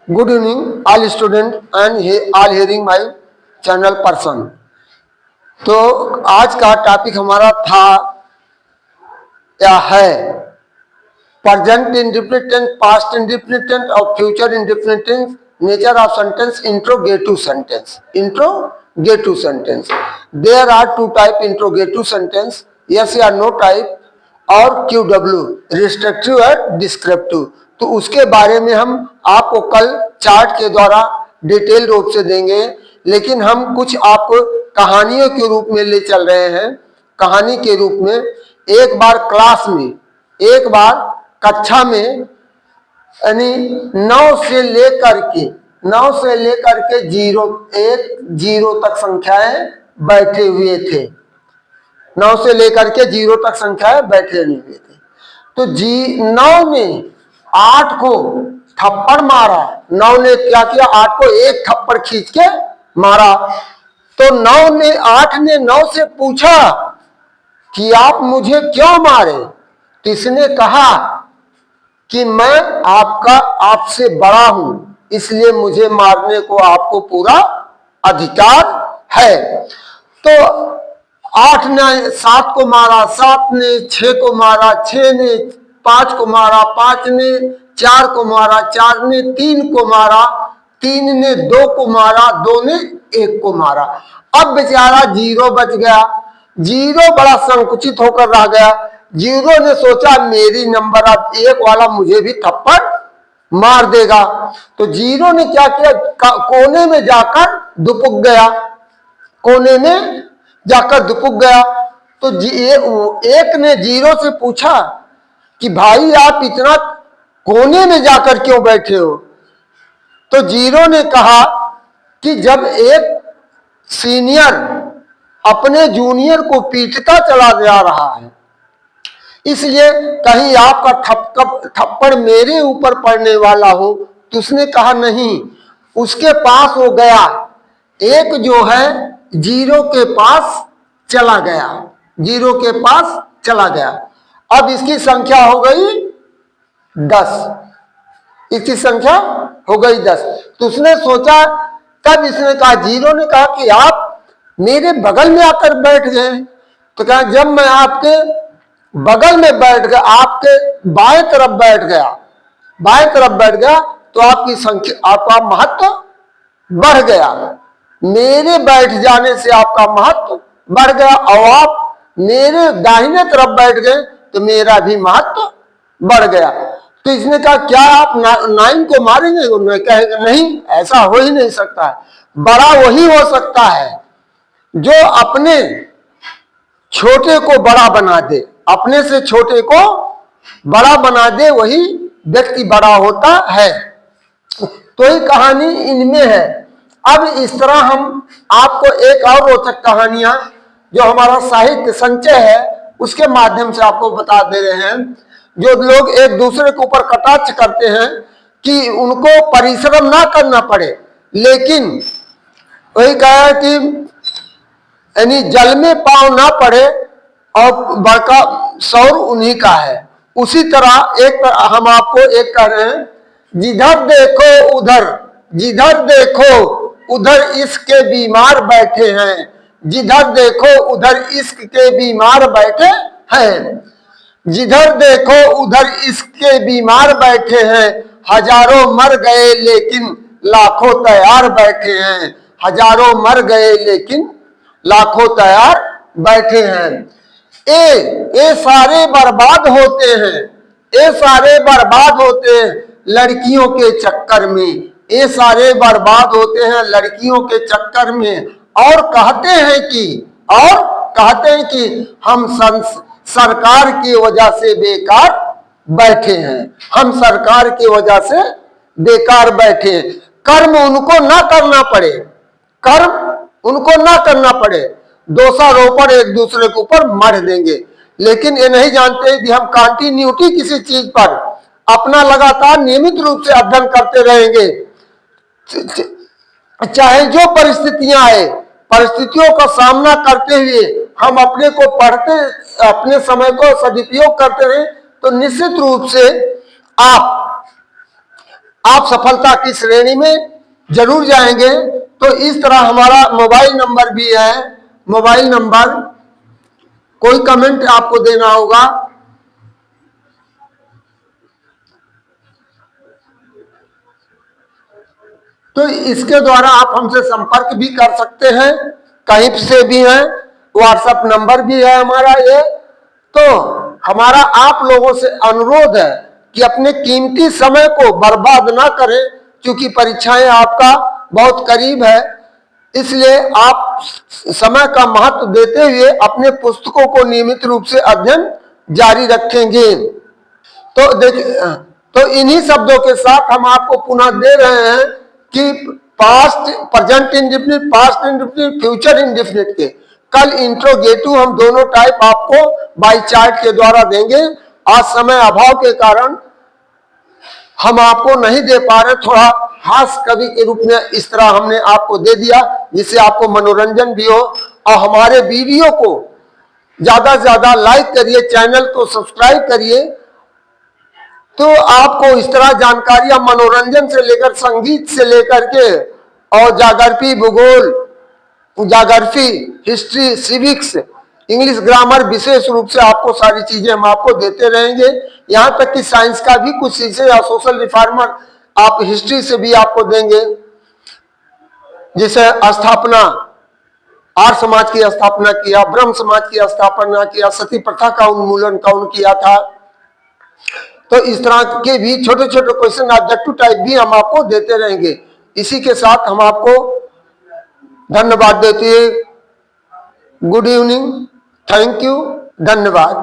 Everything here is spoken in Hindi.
Good evening, all students and all hearing my channel person. तो आज का टॉपिक हमारा था या है प्रेजेंट इंडेफिनिट, पास्ट इंडेफिनिट और future indefinite, nature of sentence, interrogative sentence. Interrogative sentence. There are two type interrogative sentence, yes या नो टाइप और QW, रिस्ट्रिक्टिव और डिस्क्रिप्टिव. तो उसके बारे में हम आपको कल चार्ट के द्वारा डिटेल रूप से देंगे, लेकिन हम कुछ आपको कहानियों के रूप में ले चल रहे हैं. कहानी के रूप में एक बार क्लास में, एक बार कक्षा में, यानी 9 से लेकर के 0 तक संख्याएं बैठे हुए थे. 9 से लेकर के 0 तक संख्याएं बैठे हुए थे. तो 9 ने 8 को थप्पड़ मारा. 9 ने क्या किया? 8 को एक थप्पड़ खींच के मारा. तो 8 ने 9 से पूछा कि आप मुझे क्यों मारे? तो इसने कहा कि मैं आपसे बड़ा हूं, इसलिए मुझे मारने को आपको पूरा अधिकार है. तो 8 ने 7 को मारा, 7 ने 6 को मारा, 6 ने 5 को मारा, 5 ने 4 को मारा, 4 ने 3 को मारा, 3 ने 2 को मारा, 2 ने 1 को मारा. अब बेचारा 0 बच गया. 0 बड़ा संकुचित होकर रह गया. 0 ने सोचा मेरी नंबर अब 1 वाला मुझे भी थप्पड़ मार देगा. तो 0 ने क्या किया? कोने में जाकर दुपुक गया. कोने में जाकर दुपुक गया. तो 1 ने 0 से पूछा कि भाई आप इतना कोने में जाकर क्यों बैठे हो? तो 0 ने कहा कि जब एक सीनियर अपने जूनियर को पीटता चला जा रहा है, इसलिए कहीं आपका थप्पड़ मेरे ऊपर पड़ने वाला हो. तो उसने कहा नहीं. उसके पास वो गया, एक जो है 0 के पास चला गया. 0 के पास चला गया. अब इसकी संख्या हो गई 10. इसकी संख्या हो गई 10. तो उसने सोचा, तब इसने कहा, 0 ने कहा कि आप मेरे बगल में आकर बैठ गए. तो कहा जब मैं आपके बगल में बैठ गया, आपके बाएं तरफ बैठ गया, तो आपकी संख्या, आपका महत्व बढ़ गया. मेरे बैठ जाने से आपका महत्व बढ़ गया और आप मेरे दाहिने तरफ बैठ गए तो मेरा भी महत्व बढ़ गया. तो इसने कहा क्या आप 9 को मारेंगे? उन्होंने कहा नहीं, ऐसा हो ही नहीं सकता है. बड़ा वही हो सकता है जो अपने छोटे को बड़ा बना दे. अपने से छोटे को बड़ा बना दे, वही व्यक्ति बड़ा होता है. तो ये कहानी इनमें है. अब इस तरह हम आपको एक और रोचक कहानियां जो हमारा साहित्य संचय है उसके माध्यम से आपको बता दे रहे हैं. जो लोग एक दूसरे के ऊपर कटाक्ष करते हैं कि उनको परिश्रम ना करना पड़े, लेकिन वही कहा कि यानी जल में पांव ना पड़े और बड़का सौर उन्हीं का है. उसी तरह हम आपको एक कह रहे हैं, जिधर देखो उधर इश्क के बीमार बैठे हैं. जिधर देखो उधर इश्क के बीमार बैठे हैं. जिधर देखो उधर इश्क के बीमार बैठे हैं. हजारों मर गए लेकिन लाखों तैयार बैठे हैं. हजारों मर गए लेकिन लाखों तैयार बैठे हैं. ये सारे बर्बाद होते हैं. ये सारे बर्बाद होते हैं लड़कियों के चक्कर में. ये सारे बर्बाद होते हैं लड़कियों के चक्कर में. और कहते हैं कि हम सरकार की वजह से बेकार बैठे हैं. हम सरकार की वजह से बेकार बैठे हैं. कर्म उनको ना करना पड़े. दोषारोपण एक दूसरे के ऊपर मर देंगे, लेकिन ये नहीं जानते कि हम कंटिन्यूटी किसी चीज पर अपना लगातार नियमित रूप से अध्ययन करते रहेंगे, चाहे जो परिस्थितियां आए, परिस्थितियों का सामना करते हुए हम अपने को पढ़ते, अपने समय को सदुपयोग करते रहे, तो निश्चित रूप से आप सफलता की श्रेणी में जरूर जाएंगे। तो इस तरह हमारा मोबाइल नंबर भी है। मोबाइल नंबर, कोई कमेंट आपको देना होगा। तो इसके द्वारा आप हमसे संपर्क भी कर सकते हैं, कहीं से भी हैं। व्हाट्सएप नंबर भी है हमारा ये। तो हमारा आप लोगों से अनुरोध है कि अपने कीमती समय को बर्बाद ना करें, क्योंकि परीक्षाएं आपका बहुत करीब है। इसलिए आप समय का महत्व देते हुए अपने पुस्तकों को नियमित रूप से अध्ययन जारी रखेंगे। तो देखिए, तो इन्हीं शब्दों के साथ हम आपको पुनः दे रहे हैं कि past, present indefinite, past indefinite, future indefinite के कल इंट्रोगेटिव हम दोनों टाइप आपको बाय चार्ट के द्वारा देंगे। आज समय अभाव के कारण हम आपको नहीं दे पा रहे, थोड़ा हास्य कवि के रूप में इस तरह हमने आपको दे दिया, जिससे आपको मनोरंजन भी हो। और हमारे वीडियो को ज्यादा से ज्यादा लाइक करिए, चैनल को सब्सक्राइब करिए। तो आपको इस तरह जानकारियां मनोरंजन से लेकर संगीत से लेकर के और ज्योग्राफी, भूगोल, geography, history, civics, English grammar, विशेष रूप से आपको सारी चीजें हम आपको देते रहेंगे। यहाँ तक कि साइंस का भी कुछ चीजें या सोशल रिफॉर्मर आप हिस्ट्री से भी आपको देंगे। जैसे स्थापना, आर्य समाज की स्थापना किया, ब्रह्म समाज की स्थापना किया, सती प्रथा का उन्मूलन कौन किया था। तो इस तरह के भी छोटे छोटे क्वेश्चन ऑब्जेक्टिव टाइप भी हम आपको देते रहेंगे। इसी के साथ हम आपको धन्यवाद देते हैं। गुड इवनिंग, थैंक यू, धन्यवाद।